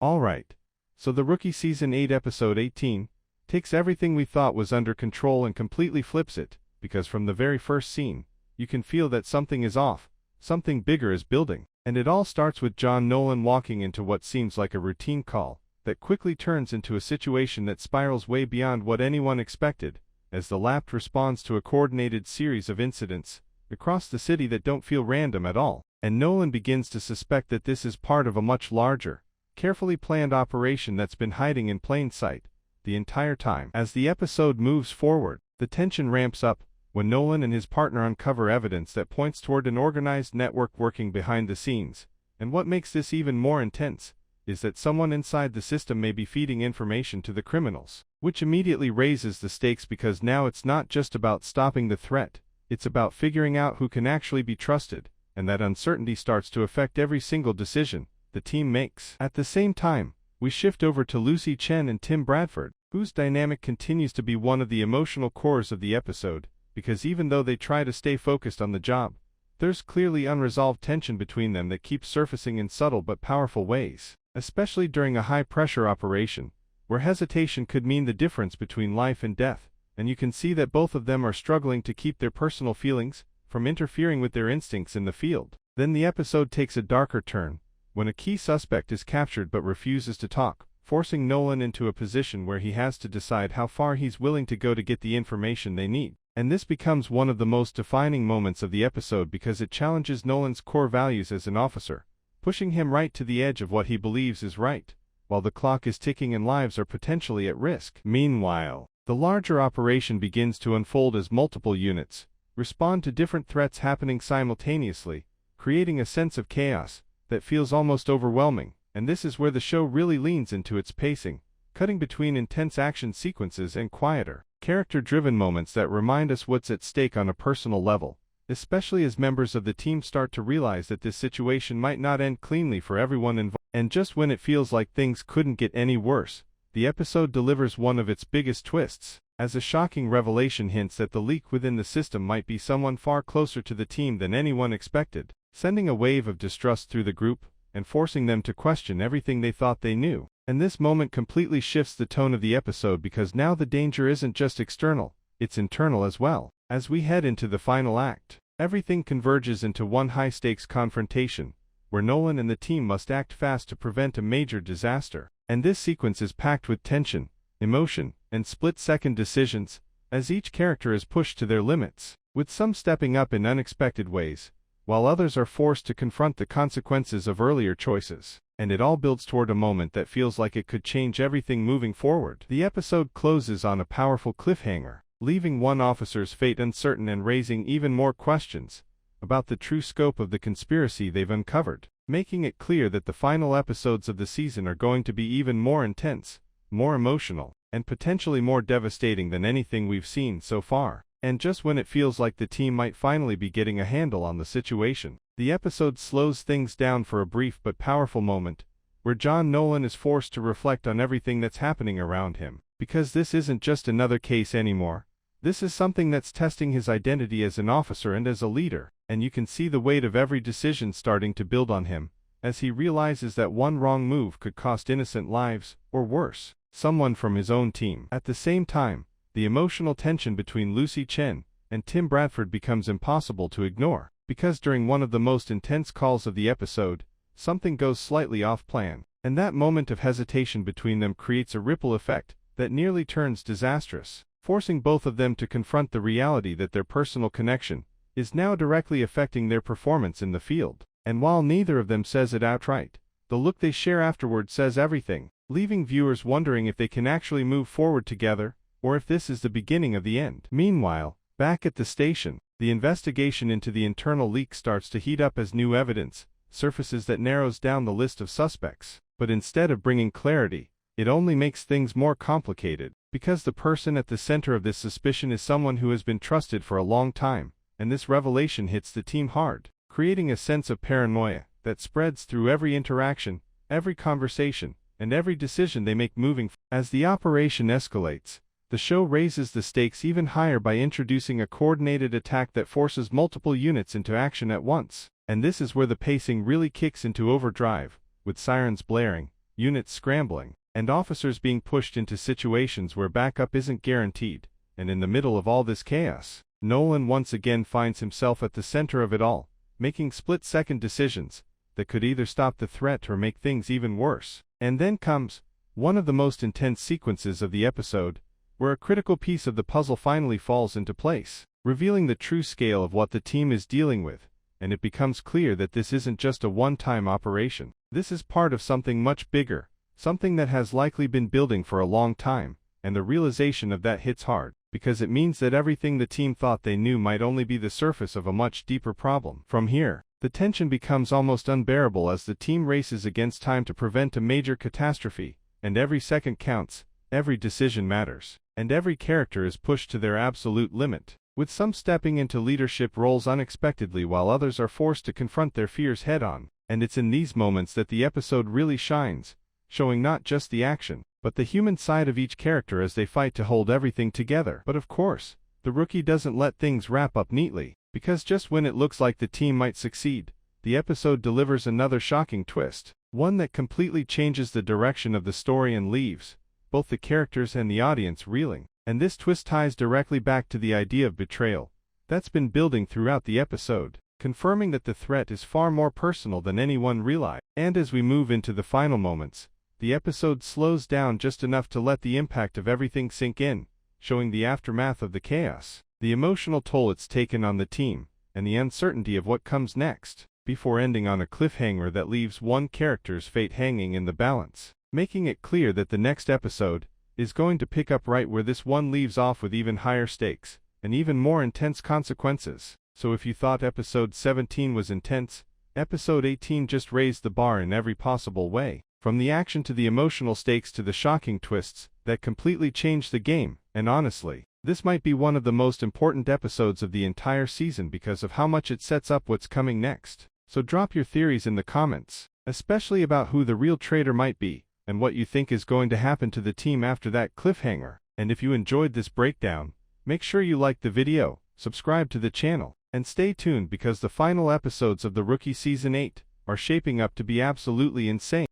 Alright, so the rookie Season 8 Episode 18 takes everything we thought was under control and completely flips it, because from the very first scene, you can feel that something is off, something bigger is building. And it all starts with John Nolan walking into what seems like a routine call, that quickly turns into a situation that spirals way beyond what anyone expected, as the lab responds to a coordinated series of incidents across the city that don't feel random at all. And Nolan begins to suspect that this is part of a much larger, carefully planned operation that's been hiding in plain sight the entire time. As the episode moves forward, the tension ramps up when Nolan and his partner uncover evidence that points toward an organized network working behind the scenes. And what makes this even more intense is that someone inside the system may be feeding information to the criminals, which immediately raises the stakes because now it's not just about stopping the threat, it's about figuring out who can actually be trusted, and that uncertainty starts to affect every single decision the team makes. At the same time, we shift over to Lucy Chen and Tim Bradford, whose dynamic continues to be one of the emotional cores of the episode, because even though they try to stay focused on the job, there's clearly unresolved tension between them that keeps surfacing in subtle but powerful ways, especially during a high-pressure operation, where hesitation could mean the difference between life and death, and you can see that both of them are struggling to keep their personal feelings from interfering with their instincts in the field. Then the episode takes a darker turn, when a key suspect is captured but refuses to talk, forcing Nolan into a position where he has to decide how far he's willing to go to get the information they need. And this becomes one of the most defining moments of the episode because it challenges Nolan's core values as an officer, pushing him right to the edge of what he believes is right, while the clock is ticking and lives are potentially at risk. Meanwhile, the larger operation begins to unfold as multiple units respond to different threats happening simultaneously, creating a sense of chaos that feels almost overwhelming. And this is where the show really leans into its pacing, cutting between intense action sequences and quieter, character-driven moments that remind us what's at stake on a personal level, especially as members of the team start to realize that this situation might not end cleanly for everyone involved. And just when it feels like things couldn't get any worse, the episode delivers one of its biggest twists, as a shocking revelation hints that the leak within the system might be someone far closer to the team than anyone expected, sending a wave of distrust through the group and forcing them to question everything they thought they knew. And this moment completely shifts the tone of the episode because now the danger isn't just external, it's internal as well. As we head into the final act, everything converges into one high-stakes confrontation, where Nolan and the team must act fast to prevent a major disaster. And this sequence is packed with tension, emotion, and split-second decisions, as each character is pushed to their limits, with some stepping up in unexpected ways, while others are forced to confront the consequences of earlier choices. And it all builds toward a moment that feels like it could change everything moving forward. The episode closes on a powerful cliffhanger, leaving one officer's fate uncertain and raising even more questions about the true scope of the conspiracy they've uncovered, making it clear that the final episodes of the season are going to be even more intense, more emotional, and potentially more devastating than anything we've seen so far. And just when it feels like the team might finally be getting a handle on the situation, the episode slows things down for a brief but powerful moment, where John Nolan is forced to reflect on everything that's happening around him. Because this isn't just another case anymore, this is something that's testing his identity as an officer and as a leader, and you can see the weight of every decision starting to build on him, as he realizes that one wrong move could cost innocent lives, or worse, someone from his own team. At the same time, the emotional tension between Lucy Chen and Tim Bradford becomes impossible to ignore, because during one of the most intense calls of the episode, something goes slightly off-plan, and that moment of hesitation between them creates a ripple effect that nearly turns disastrous, forcing both of them to confront the reality that their personal connection is now directly affecting their performance in the field. And while neither of them says it outright, the look they share afterward says everything, leaving viewers wondering if they can actually move forward together, or if this is the beginning of the end. Meanwhile, back at the station, the investigation into the internal leak starts to heat up as new evidence surfaces that narrows down the list of suspects. But instead of bringing clarity, it only makes things more complicated, because the person at the center of this suspicion is someone who has been trusted for a long time, and this revelation hits the team hard, creating a sense of paranoia that spreads through every interaction, every conversation, and every decision they make moving forward. As the operation escalates, the show raises the stakes even higher by introducing a coordinated attack that forces multiple units into action at once. And this is where the pacing really kicks into overdrive, with sirens blaring, units scrambling, and officers being pushed into situations where backup isn't guaranteed. And in the middle of all this chaos, Nolan once again finds himself at the center of it all, making split-second decisions that could either stop the threat or make things even worse. And then comes one of the most intense sequences of the episode, where a critical piece of the puzzle finally falls into place, revealing the true scale of what the team is dealing with, and it becomes clear that this isn't just a one-time operation. This is part of something much bigger, something that has likely been building for a long time, and the realization of that hits hard, because it means that everything the team thought they knew might only be the surface of a much deeper problem. From here, the tension becomes almost unbearable as the team races against time to prevent a major catastrophe, and every second counts, every decision matters, and every character is pushed to their absolute limit, with some stepping into leadership roles unexpectedly while others are forced to confront their fears head-on. And it's in these moments that the episode really shines, showing not just the action, but the human side of each character as they fight to hold everything together. But of course, the Rookie doesn't let things wrap up neatly, because just when it looks like the team might succeed, the episode delivers another shocking twist, one that completely changes the direction of the story and leaves both the characters and the audience reeling. And this twist ties directly back to the idea of betrayal that's been building throughout the episode, confirming that the threat is far more personal than anyone realized. And as we move into the final moments, the episode slows down just enough to let the impact of everything sink in, showing the aftermath of the chaos, the emotional toll it's taken on the team, and the uncertainty of what comes next, before ending on a cliffhanger that leaves one character's fate hanging in the balance, making it clear that the next episode is going to pick up right where this one leaves off, with even higher stakes and even more intense consequences. So if you thought episode 17 was intense, episode 18 just raised the bar in every possible way, from the action to the emotional stakes to the shocking twists that completely changed the game. And honestly, this might be one of the most important episodes of the entire season because of how much it sets up what's coming next. So drop your theories in the comments, especially about who the real traitor might be, and what you think is going to happen to the team after that cliffhanger. And if you enjoyed this breakdown, make sure you like the video, subscribe to the channel, and stay tuned because the final episodes of The Rookie Season 8 are shaping up to be absolutely insane.